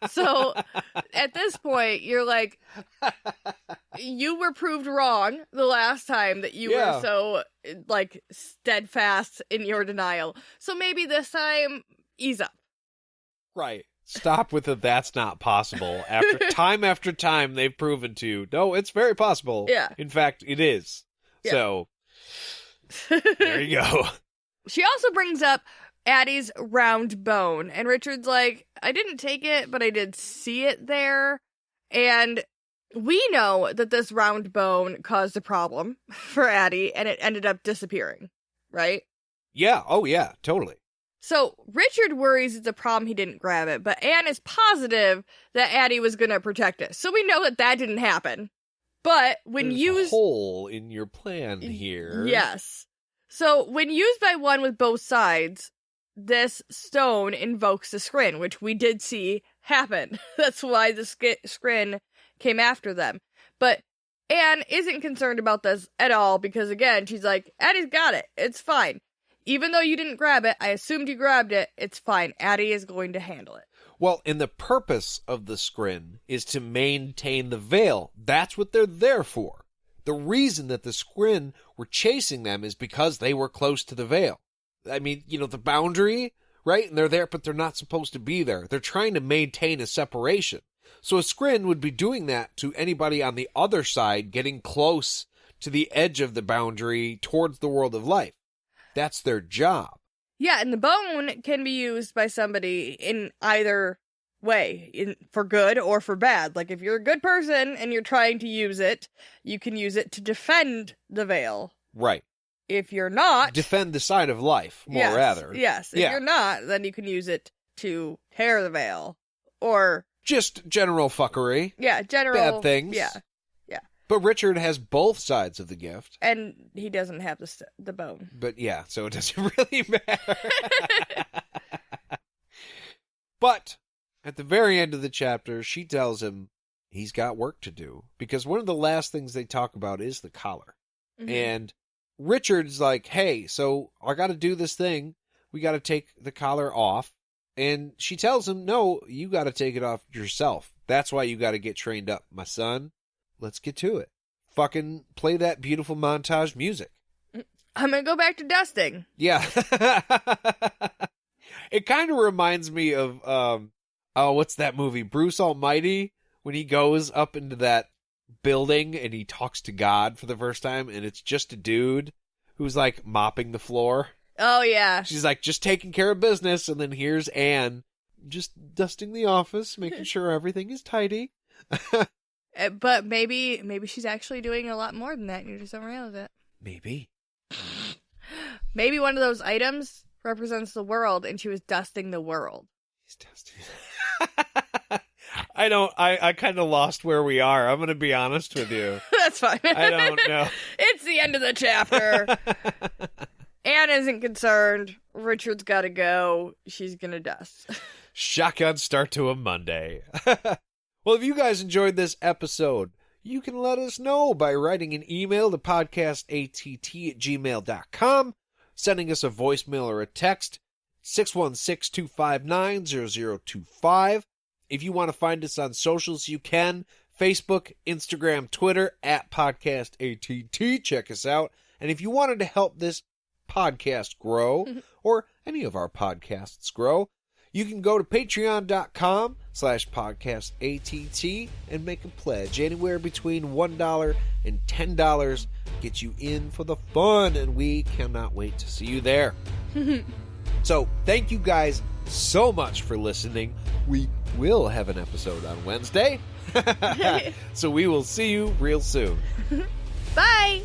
So at this point, you're like, you were proved wrong the last time that you were so, like, steadfast in your denial. So maybe this time, ease up. Right. Stop with the that's not possible. After time, they've proven to, no, it's very possible. Yeah. In fact, it is. Yeah. So, there you go. She also brings up Addie's round bone, and Richard's like, I didn't take it, but I did see it there, and we know that this round bone caused a problem for Addie, and it ended up disappearing, right? Yeah, oh yeah, totally. So Richard worries it's a problem he didn't grab it, but Anne is positive that Addie was going to protect it, so we know that didn't happen. But when There's a hole in your plan here. Yes. So when used by one with both sides, this stone invokes the Skrin, which we did see happen. That's why the Skrin came after them. But Anne isn't concerned about this at all because, again, she's like, Addie's got it. It's fine. Even though you didn't grab it, I assumed you grabbed it. It's fine. Addie is going to handle it. Well, and the purpose of the Skrin is to maintain the veil. That's what they're there for. The reason that the Skrin were chasing them is because they were close to the veil. I mean, you know, the boundary, right? And they're there, but they're not supposed to be there. They're trying to maintain a separation. So a Skrin would be doing that to anybody on the other side getting close to the edge of the boundary towards the world of life. That's their job. Yeah, and the bone can be used by somebody in either way, for good or for bad. Like, if you're a good person and you're trying to use it, you can use it to defend the veil. Right. If you're not... defend the side of life, rather. Yes, if you're not, then you can use it to tear the veil. Or... just general fuckery. Yeah, general... bad things. Yeah. But Richard has both sides of the gift. And he doesn't have the bone. But yeah, so it doesn't really matter. But at the very end of the chapter, she tells him he's got work to do. Because one of the last things they talk about is the collar. Mm-hmm. And Richard's like, hey, so I got to do this thing. We got to take the collar off. And she tells him, no, you got to take it off yourself. That's why you got to get trained up, my son. Let's get to it. Fucking play that beautiful montage music. I'm going to go back to dusting. Yeah. It kind of reminds me of, what's that movie? Bruce Almighty, when he goes up into that building and he talks to God for the first time, and it's just a dude who's like mopping the floor. Oh, yeah. She's like just taking care of business, and then here's Anne just dusting the office, making sure everything is tidy. But maybe she's actually doing a lot more than that and you just don't realize it. Maybe. Maybe one of those items represents the world and she was dusting the world. He's dusting. I kind of lost where we are. I'm going to be honest with you. That's fine. I don't know. It's the end of the chapter. Anne isn't concerned. Richard's got to go. She's going to dust. Shotgun start to a Monday. Well, if you guys enjoyed this episode, you can let us know by writing an email to podcastatt@gmail.com, sending us a voicemail or a text, 616-259-0025. If you want to find us on socials, you can. Facebook, Instagram, Twitter, @podcastatt. Check us out. And if you wanted to help this podcast grow, or any of our podcasts grow, you can go to patreon.com/podcastatt and make a pledge. Anywhere between $1 and $10 gets you in for the fun, and we cannot wait to see you there. So, thank you guys so much for listening. We will have an episode on Wednesday. So we will see you real soon. Bye!